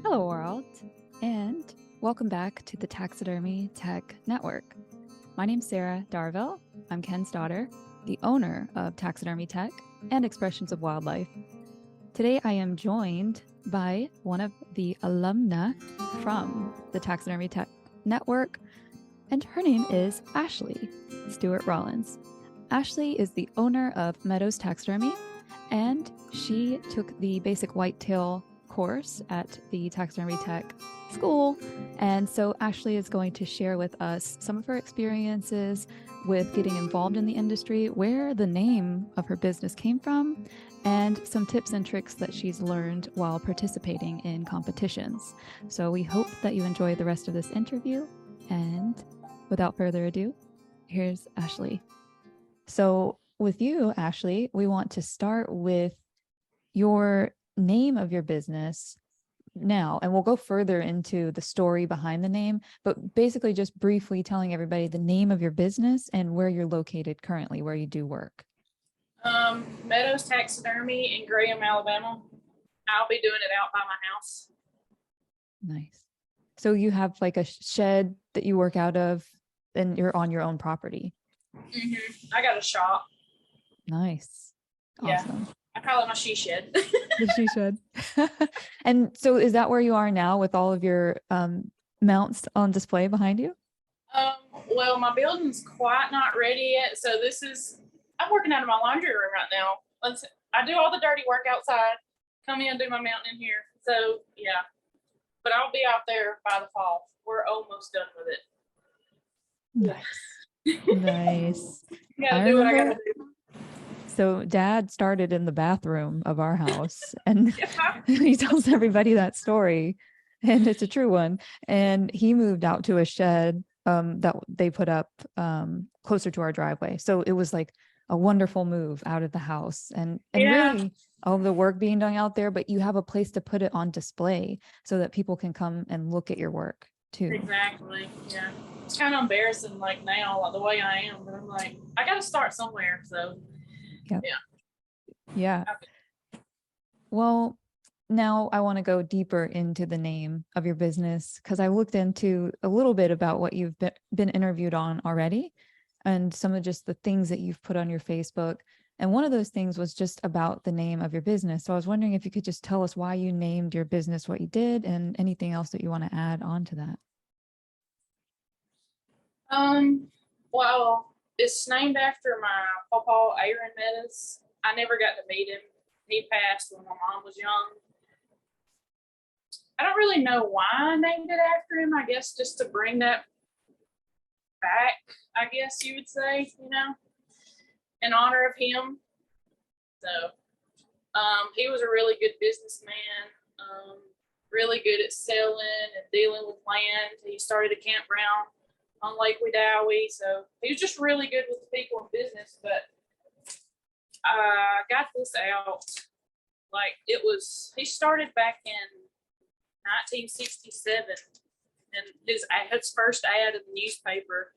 Hello, world, and welcome back to the Taxidermy Tech Network. My name's Sarah Darville. I'm Ken's daughter, the owner of Taxidermy Tech and Expressions of Wildlife. Today, I am joined by one of the alumna from the Taxidermy Tech Network, and her name is Ashley Stewart Rollins. Ashley is the owner of Meadows Taxidermy, and she took the basic whitetail course at the Taxidermy Tech school. And so Ashley is going to share with us some of her experiences with getting involved in the industry, where the name of her business came from, and some tips and tricks that she's learned while participating in competitions. So we hope that you enjoy the rest of this interview. And without further ado, here's Ashley. So with you, Ashley, we want to start with your name of your business now, and we'll go further into the story behind the name, but basically just briefly telling everybody the name of your business and where you're located currently, where you do work. Meadows Taxidermy in Graham, Alabama. I'll be doing it out by my house. Nice. So you have like a shed that you work out of, and you're on your own property. I got a shop. Nice. Awesome. Yeah. I call it my she shed. The she shed. And so is that where you are now with all of your mounts on display behind you? Well, my building's quite not ready yet. So I'm working out of my laundry room right now. I do all the dirty work outside, come in and do my mountain in here. So yeah, but I'll be out there by the fall. We're almost done with it. Nice. Nice. Gotta do what I gotta do. So Dad started in the bathroom of our house, and he tells everybody that story, and it's a true one. And he moved out to a shed that they put up closer to our driveway. So it was like a wonderful move out of the house, and really all the work being done out there, but you have a place to put it on display so that people can come and look at your work too. Exactly. Yeah. It's kind of embarrassing like now, like the way I am, but I'm like, I got to start somewhere. So Yep. Yeah. Well, now I want to go deeper into the name of your business, because I looked into a little bit about what you've been interviewed on already, and some of just the things that you've put on your Facebook. And one of those things was just about the name of your business. So I was wondering if you could just tell us why you named your business what you did, and anything else that you want to add on to that. Well, it's named after my papa, Aaron Meadows. I never got to meet him. He passed when my mom was young. I don't really know why I named it after him. I guess just to bring that back, I guess you would say, in honor of him. So, he was a really good businessman, really good at selling and dealing with land. He started a campground on Lake Wedowee. So he was just really good with the people in business. But I got this out, he started back in 1967. And his first ad in the newspaper,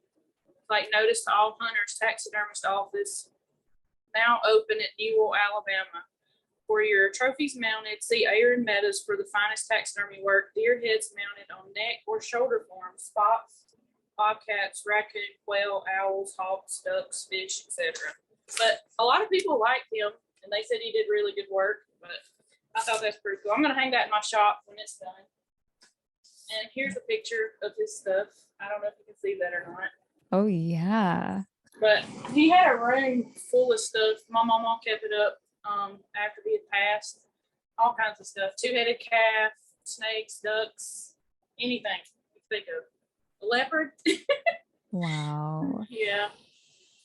notice to all hunters, taxidermist office, now open at Newell, Alabama. For your trophies mounted, see Aaron Meadows for the finest taxidermy work, deer heads mounted on neck or shoulder forms, spots, bobcats, raccoon, quail, owls, hawks, ducks, fish, etc. But a lot of people liked him, and they said he did really good work. But I thought that's pretty cool. I'm going to hang that in my shop when it's done. And here's a picture of his stuff. I don't know if you can see that or not. Oh, yeah. But he had a room full of stuff. My mama kept it up after he had passed. All kinds of stuff. Two-headed calf, snakes, ducks, anything you think of. A leopard. Wow. Yeah.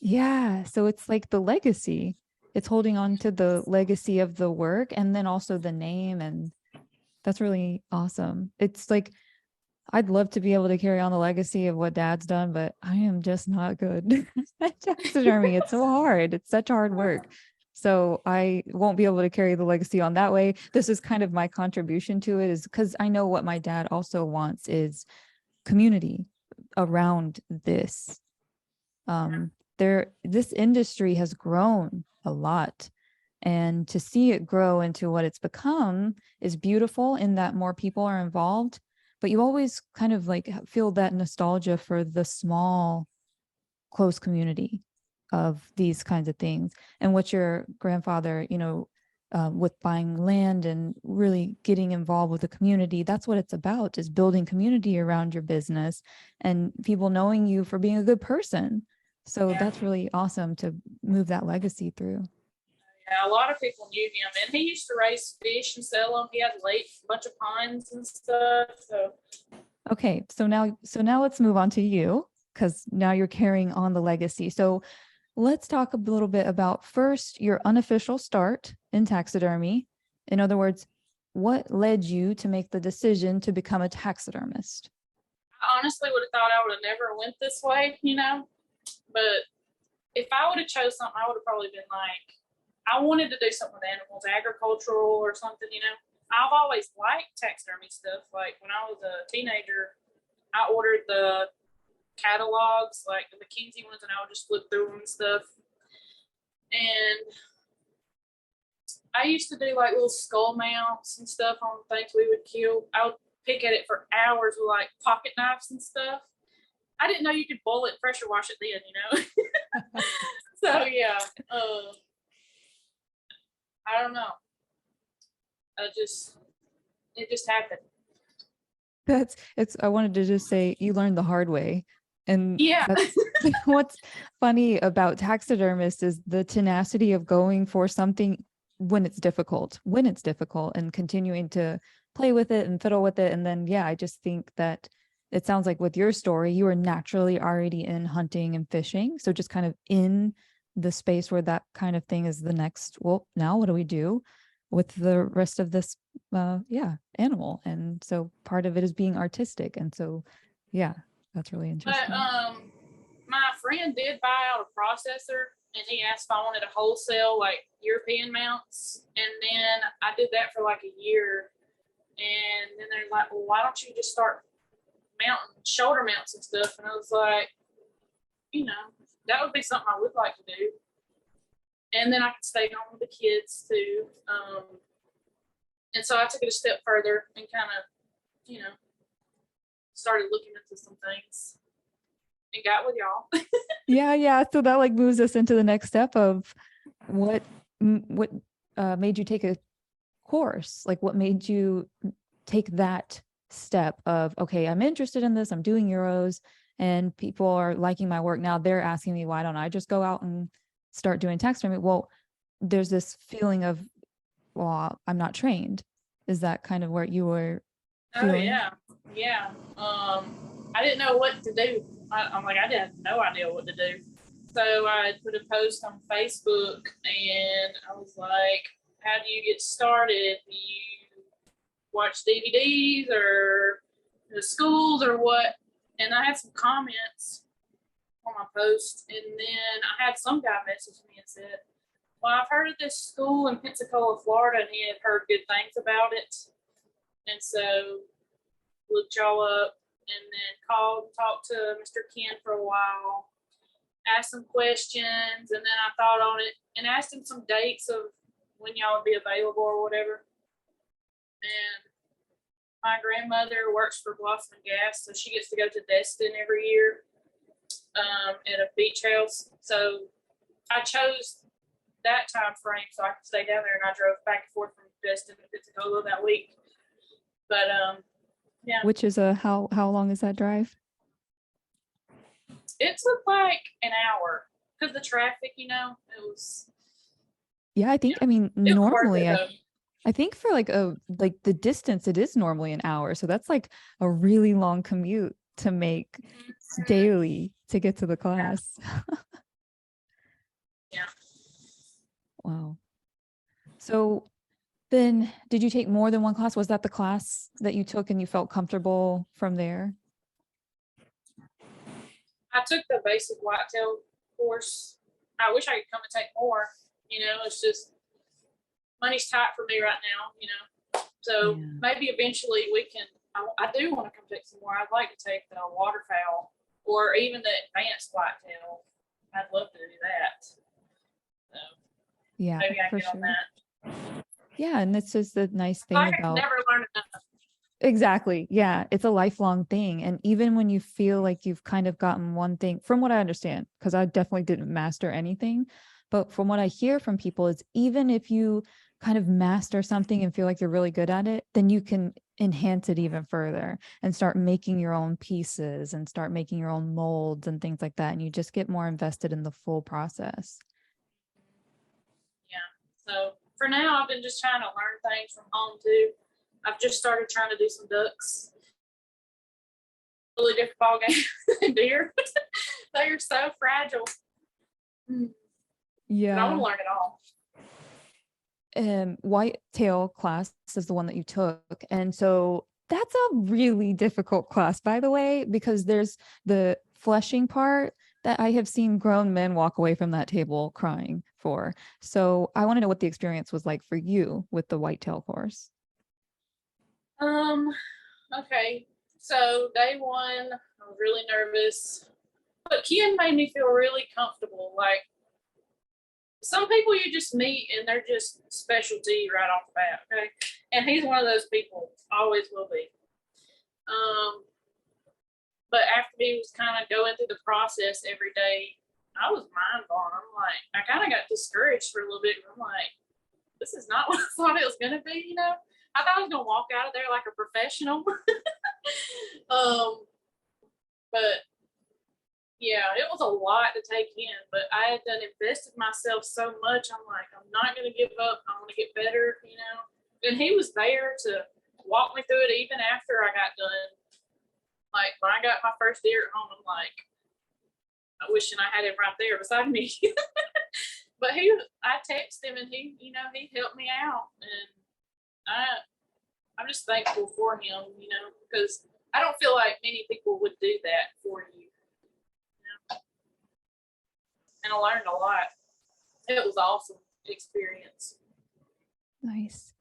Yeah. So it's like the legacy. It's holding on to the legacy of the work, and then also the name. And that's really awesome. It's like, I'd love to be able to carry on the legacy of what Dad's done, but I am just not good at taxidermy. It's so hard. It's such hard work. So I won't be able to carry the legacy on that way. This is kind of my contribution to it, is because I know what my dad also wants is community around this. This industry has grown a lot, And to see it grow into what it's become is beautiful in that more people are involved, but you always kind of like feel that nostalgia for the small, close community of these kinds of things. And what your grandfather, with buying land and really getting involved with the community, that's what it's about, is building community around your business and people knowing you for being a good person. So that's really awesome to move that legacy through. Yeah, a lot of people knew him, and he used to raise fish and sell them. He had a bunch of ponds and stuff. So Okay, so now let's move on to you, because now you're carrying on the legacy. So let's talk a little bit about first your unofficial start in taxidermy. In other words, what led you to make the decision to become a taxidermist? I honestly would have thought I would have never went this way, But if I would have chose something, I would have probably been like, I wanted to do something with animals, agricultural or something. I've always liked taxidermy stuff. Like when I was a teenager, I ordered the catalogs, like the McKinsey ones, and I would just flip through them and stuff. And I used to do like little skull mounts and stuff on things we would kill. I would pick at it for hours with like pocket knives and stuff. I didn't know you could boil it and pressure wash it then. So yeah, I don't know. It just happened. I wanted to just say you learned the hard way. And yeah, that's what's funny about taxidermists is the tenacity of going for something when it's difficult and continuing to play with it and fiddle with it. And then, yeah, I just think that it sounds like with your story, you were naturally already in hunting and fishing. So just kind of in the space where that kind of thing is the next, well, now what do we do with the rest of this animal? And so part of it is being artistic. And so, yeah, that's really interesting. But my friend did buy out a processor, and he asked if I wanted to wholesale like European mounts, and then I did that for like a year, and then they're like, "Well, why don't you just start mounting shoulder mounts and stuff?" And I was like, that would be something I would like to do, and then I could stay home with the kids too. And so I took it a step further and kind of, started looking into some things and got with y'all. Yeah. So that like moves us into the next step of what made you take a course? Like what made you take that step of, okay, I'm interested in this, I'm doing Euros and people are liking my work. Now they're asking me, why don't I just go out and start doing taxidermy? Well, there's this feeling of, well, I'm not trained. Is that kind of where you were feeling? Oh yeah. I didn't know what to do. I'm like, I had no idea what to do. So I put a post on Facebook, and I was like, how do you get started? Do you watch DVDs or the schools or what? And I had some comments on my post, and then I had some guy message me and said, well, I've heard of this school in Pensacola, Florida, and he had heard good things about it. And so looked y'all up, and then called and talked to Mr. Ken for a while, asked some questions, and then I thought on it and asked him some dates of when y'all would be available or whatever. And my grandmother works for Blossom Gas, so she gets to go to Destin every year at a beach house. So I chose that time frame so I could stay down there, and I drove back and forth from Destin to Pensacola that week. But yeah. Which is how long is that drive? It took like an hour because the traffic, it was. Yeah, I think, I mean, It was normally worth it, I think for like the distance, it is normally an hour. So that's like a really long commute to make daily to get to the class. Yeah. Wow. So then did you take more than one class? Was that the class that you took and you felt comfortable from there? I took the basic whitetail course. I wish I could come and take more. It's just money's tight for me right now. So maybe eventually we can. I do want to come take some more. I'd like to take the waterfowl or even the advanced whitetail. I'd love to do that. So. Yeah, Maybe I for get on sure. that. Yeah, and it's just the nice thing Like I can about never learn enough. exactly. Yeah, it's a lifelong thing. And even when you feel like you've kind of gotten one thing, from what I understand, because I definitely didn't master anything, but from what I hear from people is even if you kind of master something and feel like you're really good at it, then you can enhance it even further and start making your own pieces and start making your own molds and things like that. And you just get more invested in the full process. Yeah. So for now, I've been just trying to learn things from home too. I've just started trying to do some ducks. Really different ball game than deer. They are so fragile. But I want Yeah. to learn it all. Whitetail class is the one that you took. And so that's a really difficult class, by the way, because there's the fleshing part that I have seen grown men walk away from that table crying for. So I want to know what the experience was like for you with the whitetail course. Um, okay. So day one, I was really nervous. But Ken made me feel really comfortable. Like some people you just meet and they're just specialty right off the bat, okay? And he's one of those people, always will be. Um, but after he was kind of going through the process every day, I was mind blown. I'm like, I kind of got discouraged for a little bit. I'm like, this is not what I thought it was gonna be, you know. I thought I was gonna walk out of there like a professional. But yeah, it was a lot to take in, but I had done invested myself so much. I'm like, I'm not going to give up. I want to get better, you know. And he was there to walk me through it even after I got done. Like when I got my first deer at home, I'm like, I wishing I had him right there beside me. But I texted him and he helped me out, and I'm just thankful for him, you know, because I don't feel like many people would do that for you, and I learned a lot. It was awesome experience. Nice.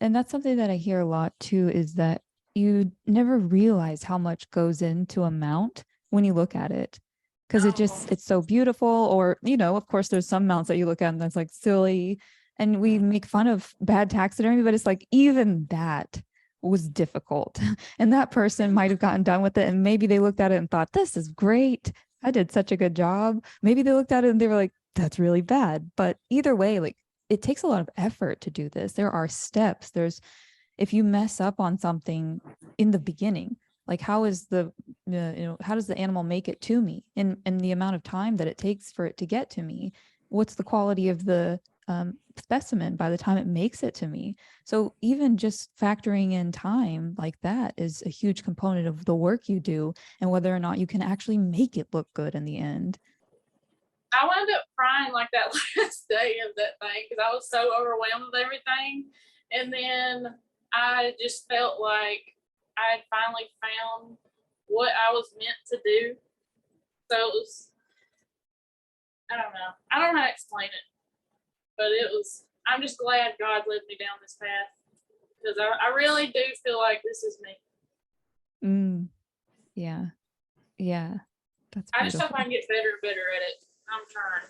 And that's something that I hear a lot too is that you never realize how much goes into a mount when you look at it because Oh, it's so beautiful. Or, of course, there's some mounts that you look at and that's like silly. And we make fun of bad taxidermy, but it's like even that was difficult. And that person might have gotten done with it. And maybe they looked at it and thought, this is great. I did such a good job. Maybe they looked at it and they were like, that's really bad. But either way, like it takes a lot of effort to do this. There are steps. If you mess up on something in the beginning, like how does the animal make it to me and the amount of time that it takes for it to get to me? What's the quality of the specimen by the time it makes it to me? So even just factoring in time like that is a huge component of the work you do and whether or not you can actually make it look good in the end. I wound up crying like that last day of that thing because I was so overwhelmed with everything. And then I just felt like I had finally found what I was meant to do. So it was, I don't know. I don't know how to explain it, but I'm just glad God led me down this path because I really do feel like this is me. Mm, yeah. Yeah. That's I just hope I beautiful. can get better and better at it. I'm trying.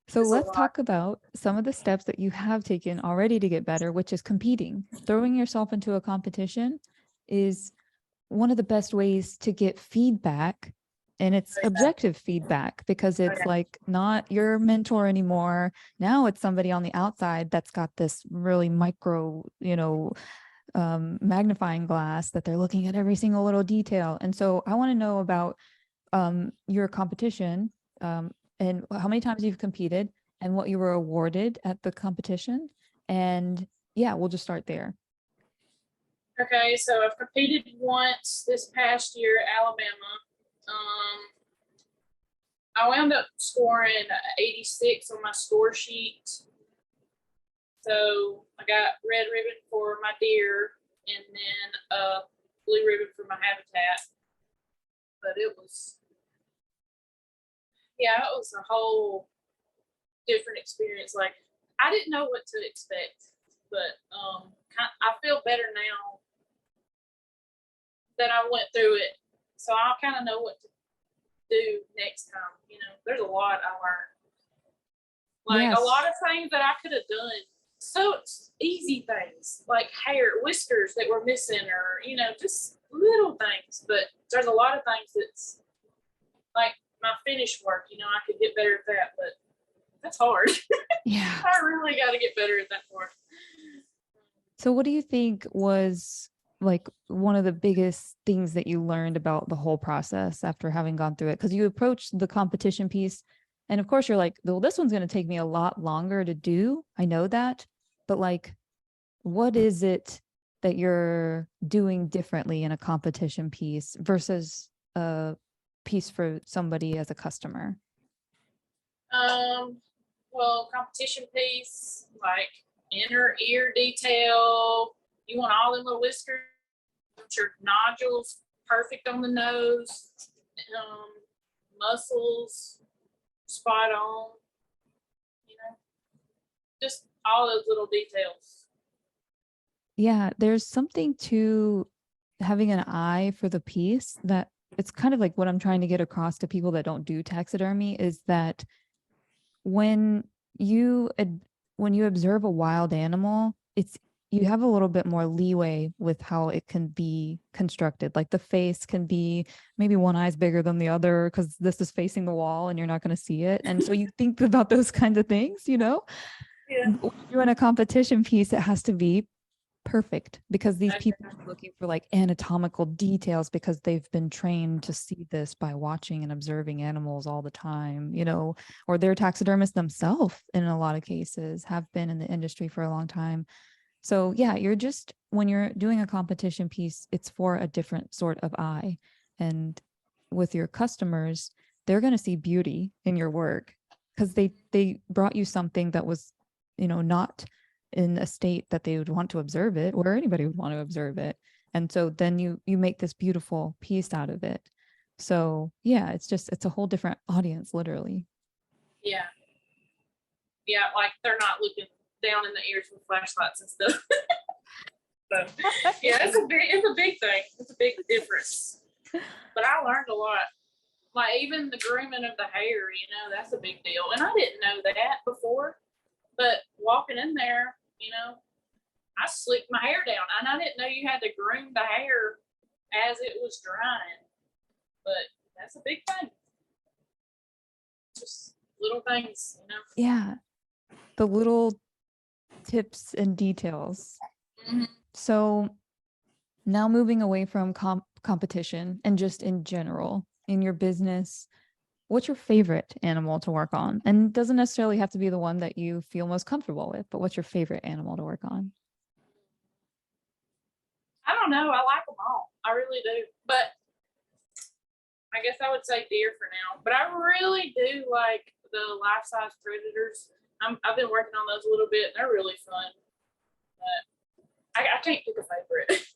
So It's a let's lot. talk about some of the steps that you have taken already to get better, which is competing. Throwing yourself into a competition is one of the best ways to get feedback. And it's objective feedback because it's Okay. like not your mentor anymore. Now it's somebody on the outside that's got this really micro, magnifying glass that they're looking at every single little detail. And so I want to know about your competition, and how many times you've competed and what you were awarded at the competition. And yeah, we'll just start there. Okay, so I've competed once this past year at Alabama. I wound up scoring 86 on my score sheet. So I got red ribbon for my deer and then a blue ribbon for my habitat. But it was a whole different experience. Like I didn't know what to expect, but I feel better now that I went through it. So I'll kind of know what to do next time. You know, there's a lot I learned. Like Yes. a lot of things that I could have done. So easy things like hair, whiskers that were missing, or just little things. But there's a lot of things that's like my finished work. I could get better at that, but that's hard. Yeah. I really got to get better at that part. So what do you think was like one of the biggest things that you learned about the whole process after having gone through it? Because you approached the competition piece, and of course you're like, well, this one's going to take me a lot longer to do. I know that. But like, what is it that you're doing differently in a competition piece versus a piece for somebody as a customer? Well, competition piece, like inner ear detail. You want all them little whiskers, your nodules perfect on the nose, muscles spot on, just all those little details. Yeah, there's something to having an eye for the piece that it's kind of like what I'm trying to get across to people that don't do taxidermy is that when you when you observe a wild animal, it's you have a little bit more leeway with how it can be constructed. Like the face can be maybe one eye's bigger than the other because this is facing the wall and you're not going to see it. And so you think about those kinds of things, Yeah. When you're in a competition piece, it has to be perfect because these people are looking for like anatomical details because they've been trained to see this by watching and observing animals all the time, or they're taxidermists themselves in a lot of cases, have been in the industry for a long time. So yeah, when you're doing a competition piece, it's for a different sort of eye. And with your customers, they're going to see beauty in your work because they brought you something that was, not in a state that they would want to observe it, where anybody would want to observe it. And so then you make this beautiful piece out of it. So yeah, it's a whole different audience, literally. Yeah. Yeah, like they're not looking down in the ears with flashlights and stuff. So yeah, it's a big thing. It's a big difference. But I learned a lot. Like even the grooming of the hair, that's a big deal. And I didn't know that before. But walking in there, I slicked my hair down, and I didn't know you had to groom the hair as it was drying. But that's a big thing. Just little things. Yeah, the little tips and details. Mm-hmm. So now moving away from competition and just in general in your business, what's your favorite animal to work on? And it doesn't necessarily have to be the one that you feel most comfortable with, but what's your favorite animal to work on? I don't know. I like them all. I really do. But I guess I would say deer for now. But I really do like the life-size predators. I've been working on those a little bit. And they're really fun. But I can't pick a favorite.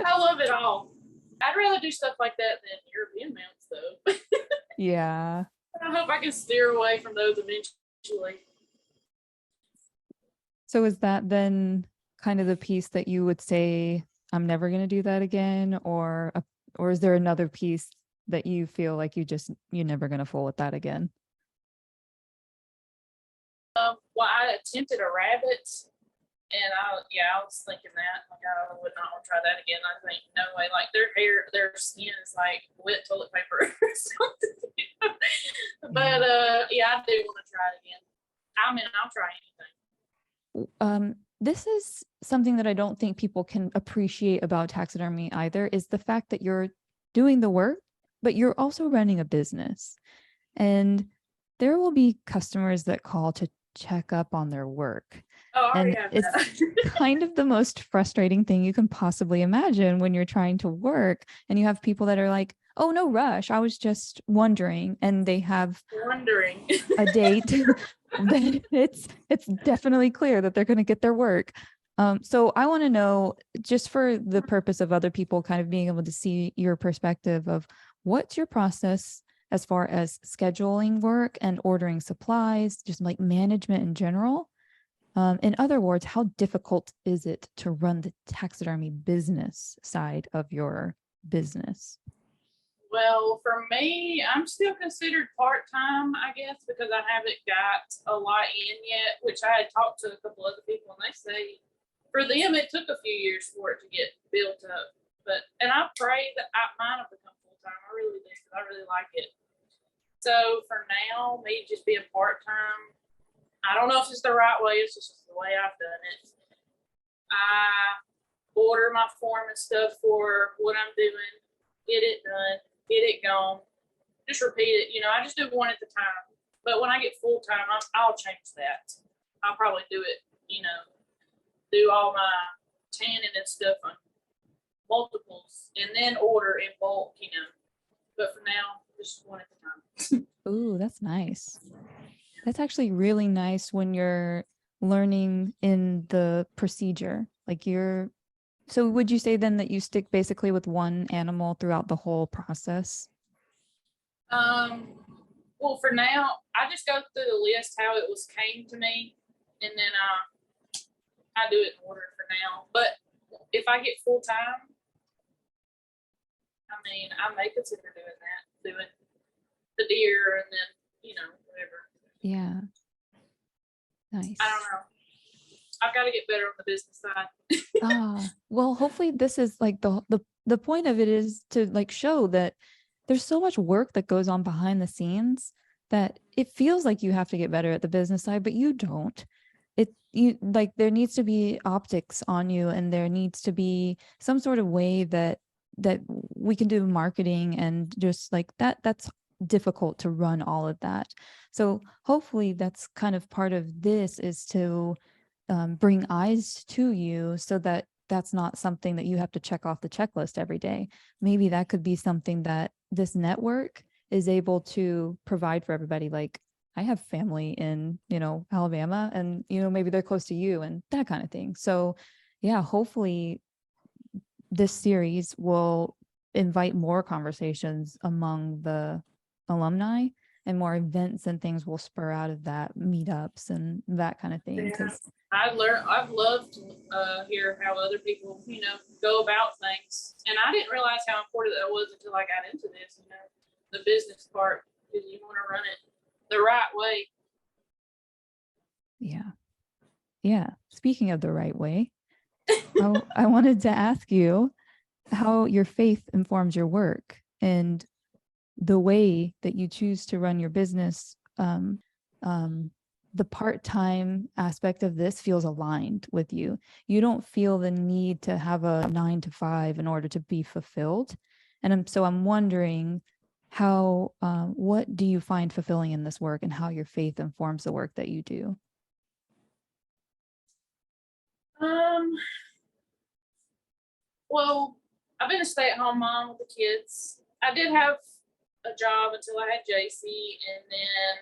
I love it all. I'd rather do stuff like that than European mounts, though. Yeah. I hope I can steer away from those eventually. So is that then kind of the piece that you would say, I'm never going to do that again? Or is there another piece that you feel like you're never going to fool with that again? Well, I attempted a rabbit, and I was thinking that like I would not want to try that again. I think no way. Like their skin is like wet toilet paper or something. But yeah, I do want to try it again. I mean, I'll try anything. This is something that I don't think people can appreciate about taxidermy either, is the fact that you're doing the work, but you're also running a business. And there will be customers that call to check up on their work. Oh, I And already have it's that. kind of the most frustrating thing you can possibly imagine when you're trying to work and you have people that are like, oh, no rush, I was just wondering. And they have Wondering. a date. Then it's definitely clear that they're going to get their work. So I want to know, just for the purpose of other people kind of being able to see your perspective of what's your process as far as scheduling work and ordering supplies, just like management in general. In other words, how difficult is it to run the taxidermy business side of your business? Well, for me, I'm still considered part-time, I guess, because I haven't got a lot in yet, which I had talked to a couple other people and they say for them it took a few years for it to get built up. And I pray that mine will become full-time. I really do, because I really like it. So for now, me just being part-time, I don't know if it's the right way. It's just the way I've done it. I order my form and stuff for what I'm doing, get it done, get it gone, just repeat it. I just do one at a time. But when I get full time, I'll change that. I'll probably do it, do all my tanning and stuff on multiples and then order in bulk, But for now, just one at a time. Ooh, that's nice. That's actually really nice when you're learning in the procedure. So would you say then that you stick basically with one animal throughout the whole process? Well, for now, I just go through the list how it was came to me, and then I do it in order for now. But if I get full time, I may consider doing the deer, and then whatever. Yeah. Nice. I don't know. I've got to get better on the business side. Well, hopefully this is like the point of it is to like show that there's so much work that goes on behind the scenes that it feels like you have to get better at the business side, but you don't. There needs to be optics on you, and there needs to be some sort of way that we can do marketing, and just like that's difficult to run all of that. So hopefully that's kind of part of this, is to bring eyes to you, so that that's not something that you have to check off the checklist every day. Maybe that could be something that this network is able to provide for everybody. Like, I have family in, Alabama, and, maybe they're close to you and that kind of thing. So yeah, hopefully this series will invite more conversations among the alumni, and more events and things will spur out of that, meetups and that kind of thing. Because I've loved to hear how other people, go about things. And I didn't realize how important that was until I got into this, the business part, because you want to run it the right way. Yeah. Speaking of the right way, I wanted to ask you how your faith informs your work, and the way that you choose to run your business. The part-time aspect of this feels aligned with you. You don't feel the need to have a 9 to 5 in order to be fulfilled. And I'm wondering what do you find fulfilling in this work, and how your faith informs the work that you do? Well, I've been a stay-at-home mom with the kids. I did have a job until I had JC, and then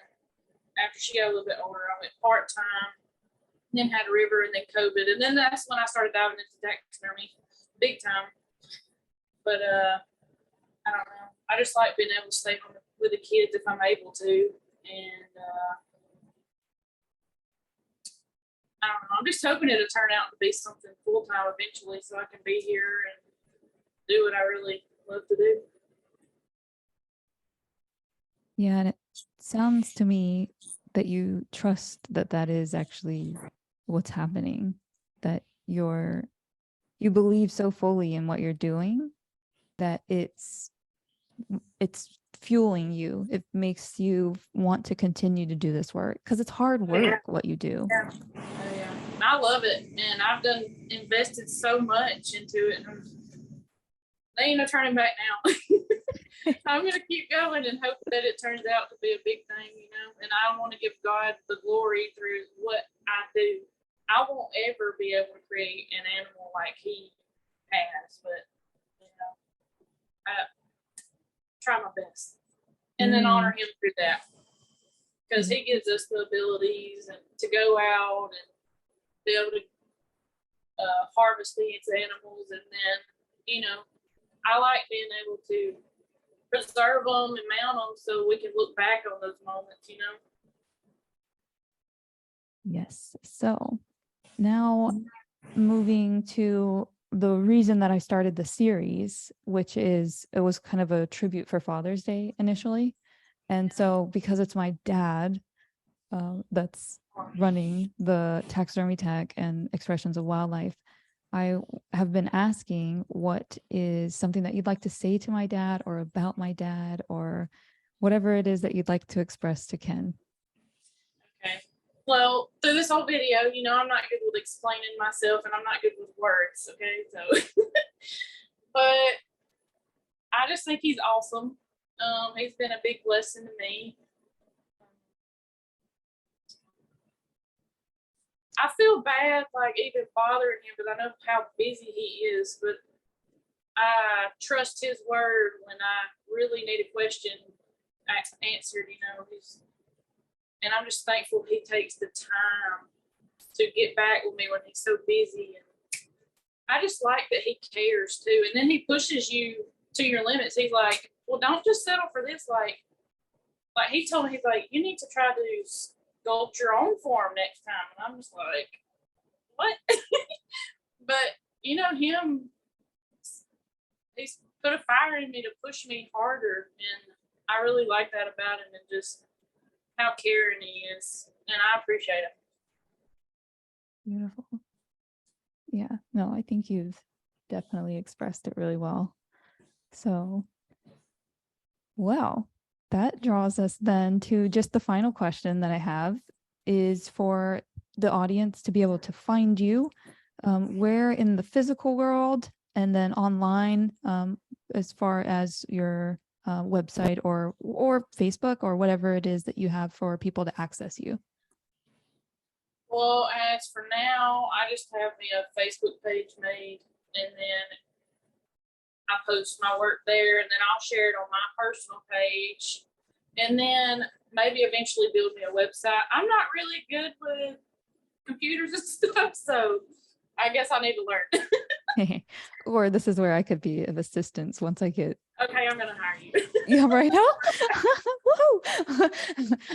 after she got a little bit older, I went part-time, then had River, and then COVID, and then that's when I started diving into taxidermy big time. But I don't know. I just like being able to stay home with the kids if I'm able to, and I don't know. I'm just hoping it'll turn out to be something full-time eventually, so I can be here and do what I really love to do. Yeah, and it sounds to me that you trust that that is actually what's happening, that you believe so fully in what you're doing that it's fueling you. It makes you want to continue to do this work, because it's hard work what you do. Yeah. I love it, and I've invested so much into it. And there ain't no turning back now. I'm gonna keep going and hope that it turns out to be a big thing, And I want to give God the glory through what I do. I won't ever be able to create an animal like He has, but I try my best, and then honor Him through that, because He gives us the abilities and to go out and be able to harvest these animals, and then I like being able to preserve them and mount them so we can look back on those moments. Yes. So now moving to the reason that I started the series, which is it was kind of a tribute for Father's Day initially. And so because it's my dad that's running the Taxidermy Tech and Expressions of Wildlife, I have been asking what is something that you'd like to say to my dad or about my dad or whatever it is that you'd like to express to Ken. Okay. Well, through this whole video, I'm not good with explaining myself and I'm not good with words. Okay. So, but I just think he's awesome. He's been a big blessing to me. I feel bad, like even bothering him because I know how busy he is, but I trust his word when I really need a question answered. And I'm just thankful he takes the time to get back with me when he's so busy. And I just like that he cares too. And then he pushes you to your limits. He's like, well, don't just settle for this. Like he told me, he's like, you need to try to sculpt your own form next time. And I'm just like, what? But him, he's put a fire in me to push me harder. And I really like that about him and just how caring he is. And I appreciate it. Beautiful. Yeah, no, I think you've definitely expressed it really well. So, well, that draws us then to just the final question that I have is for the audience to be able to find you where in the physical world and then online as far as your website or Facebook or whatever it is that you have for people to access you. Well, as for now, I just have me a Facebook page made, and then I post my work there, and then I'll share it on my personal page, and then maybe eventually build me a website. I'm not really good with computers and stuff, so I guess I need to learn. Or this is where I could be of assistance once I get. Okay, I'm gonna hire you. Yeah, right now. Woo!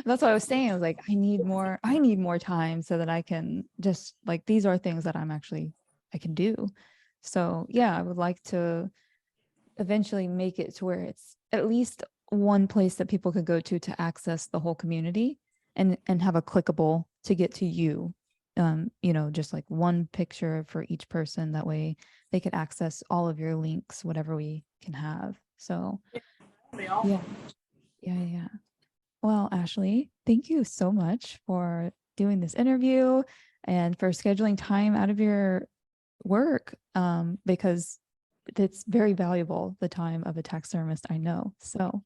That's what I was saying. I was like, I need more time so that I can just like these are things that I can do. So yeah, I would like to eventually make it to where it's at least one place that people could go to access the whole community and have a clickable to get to you. Just like one picture for each person. That way they could access all of your links, whatever we can have. So Awesome. yeah. Well, Ashley, thank you so much for doing this interview and for scheduling time out of your work because it's very valuable, the time of a taxidermist, I know. So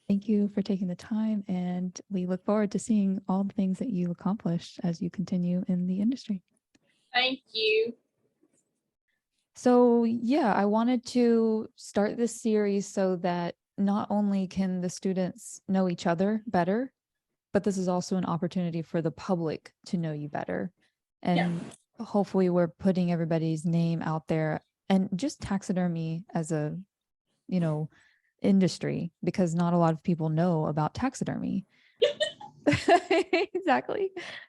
thank you for taking the time, and we look forward to seeing all the things that you accomplish as you continue in the industry. Thank you. So yeah, I wanted to start this series so that not only can the students know each other better, but this is also an opportunity for the public to know you better. And hopefully we're putting everybody's name out there and just taxidermy as a, industry, because not a lot of people know about taxidermy. Exactly.